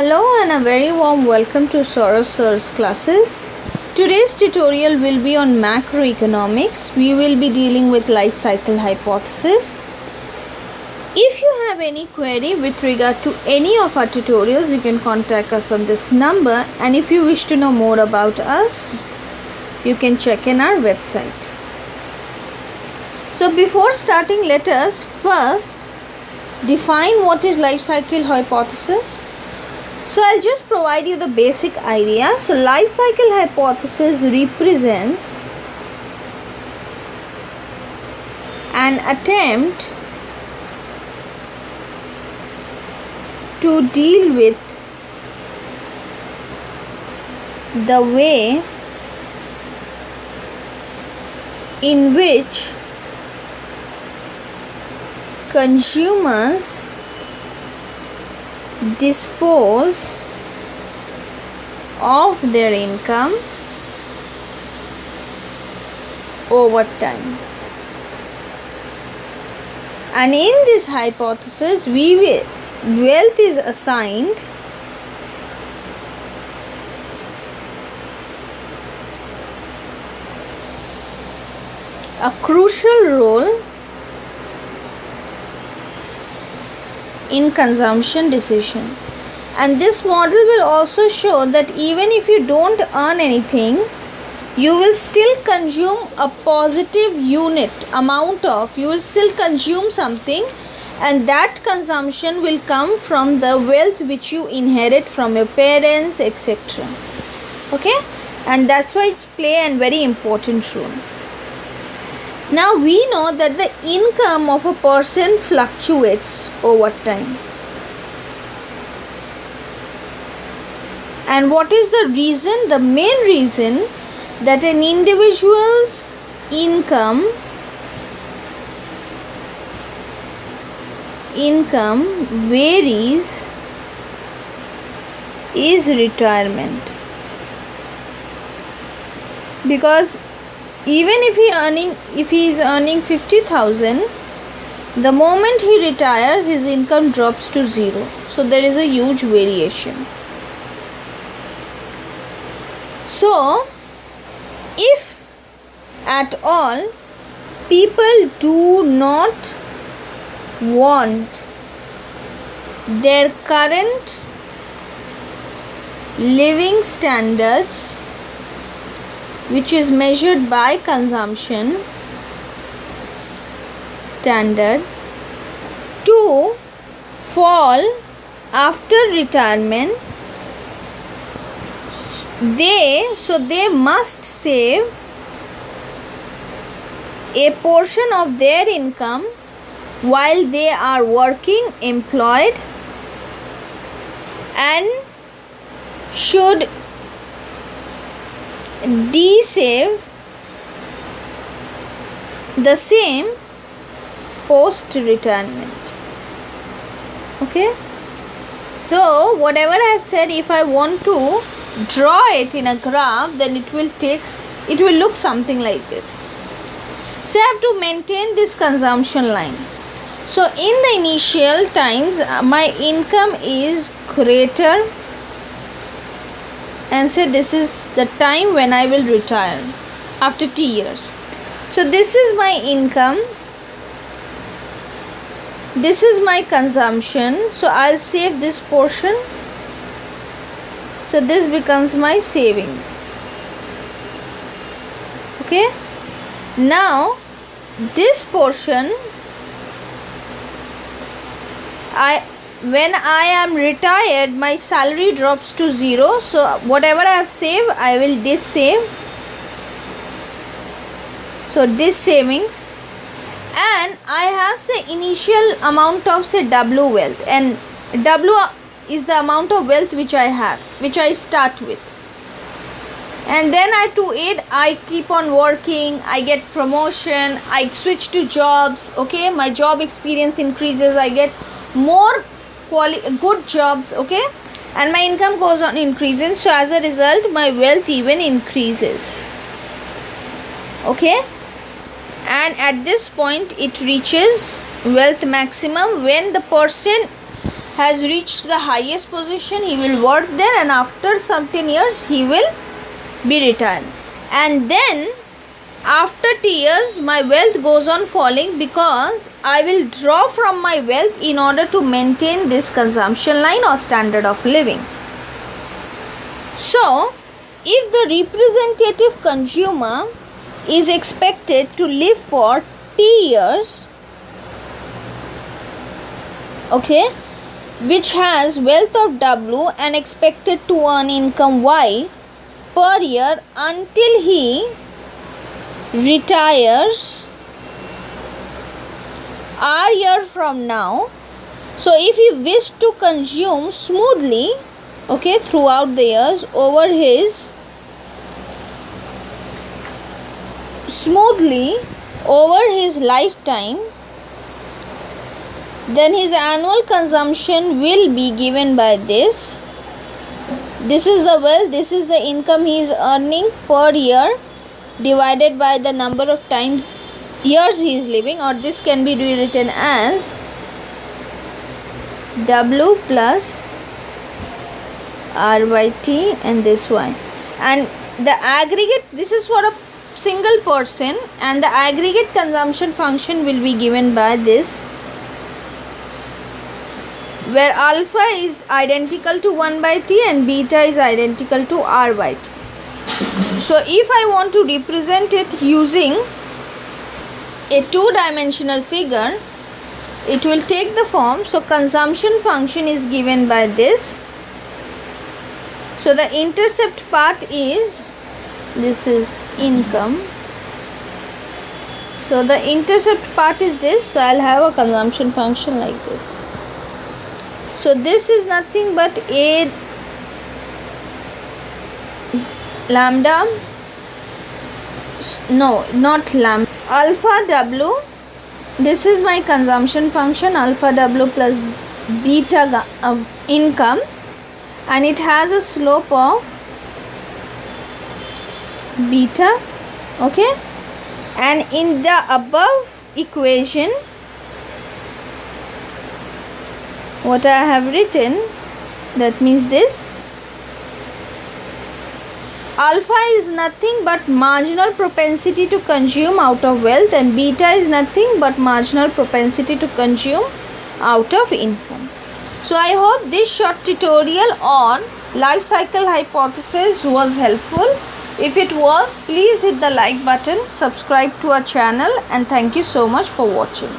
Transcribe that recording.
Hello and a very warm welcome to Soros Sir's classes. Today's tutorial will be on macroeconomics. We will be dealing with life cycle hypothesis. If you have any query with regard to any of our tutorials, you can contact us on this number, and if you wish to know more about us, you can check in our website. So before starting, let us first define what is life cycle hypothesis. So I'll just provide you the basic idea. So life cycle hypothesis represents an attempt to deal with the way in which consumers dispose of their income over time. And in this hypothesis, wealth is assigned a crucial role in consumption decision. And this model will also show that even if you don't earn anything, you will still consume a positive unit amount of, you will still consume something, and that consumption will come from the wealth which you inherit from your parents, etc. Okay, and that's why it's play a very important role. Now we know that the income of a person fluctuates over time. And what is the reason? The main reason that an individual's income varies is retirement. Because even if he is earning 50,000, the moment he retires, his income drops to zero. So there is a huge variation. So if at all people do not want their current living standards, which is measured by consumption standard, to fall after retirement, they must save a portion of their income while they are working, employed, and should de-save the same post retirement. Okay, so whatever I have said, if I want to draw it in a graph, then it will look something like this. So I have to maintain this consumption line. So in the initial times, my income is greater, and say this is the time when I will retire after 2 years. So this is my income, this is my consumption, so I'll save this portion. So this becomes my savings. Okay, now this portion, when I am retired, my salary drops to zero. So whatever I have saved, I will dis-save. So this savings, and I have say initial amount of say W wealth, and W is the amount of wealth which I have, which I start with. And then I keep on working, I get promotion, I switch to jobs. Okay, my job experience increases, I get more good jobs. Okay, and my income goes on increasing. So as a result, my wealth even increases. Okay, and at this point it reaches wealth maximum when the person has reached the highest position, he will work there, and after certain years he will be retired. And then after 2 years my wealth goes on falling, because I will draw from my wealth in order to maintain this consumption line or standard of living. So if the representative consumer is expected to live for T years, okay, which has wealth of W and expected to earn income Y per year until he retires R year from now. So if he wish to consume smoothly, okay, throughout the years over his lifetime, then his annual consumption will be given by this. This is the wealth, this is the income he is earning per year divided by the number of times years he is living, or this can be rewritten as W plus R by T and this Y. And the aggregate, this is for a single person, and the aggregate consumption function will be given by this, where alpha is identical to 1 by T and beta is identical to R by T. So if I want to represent it using a two-dimensional figure, it will take the form. So consumption function is given by this. So the intercept part is, this is income. So the intercept part is this. So I'll have a consumption function like this. So this is nothing but a lambda, no, not lambda, alpha W. This is my consumption function, alpha W plus beta income, and it has a slope of beta, okay. And in the above equation, what I have written, that means this alpha is nothing but marginal propensity to consume out of wealth, and beta is nothing but marginal propensity to consume out of income. So I hope this short tutorial on life cycle hypothesis was helpful. If it was, please hit the like button, subscribe to our channel, and thank you so much for watching.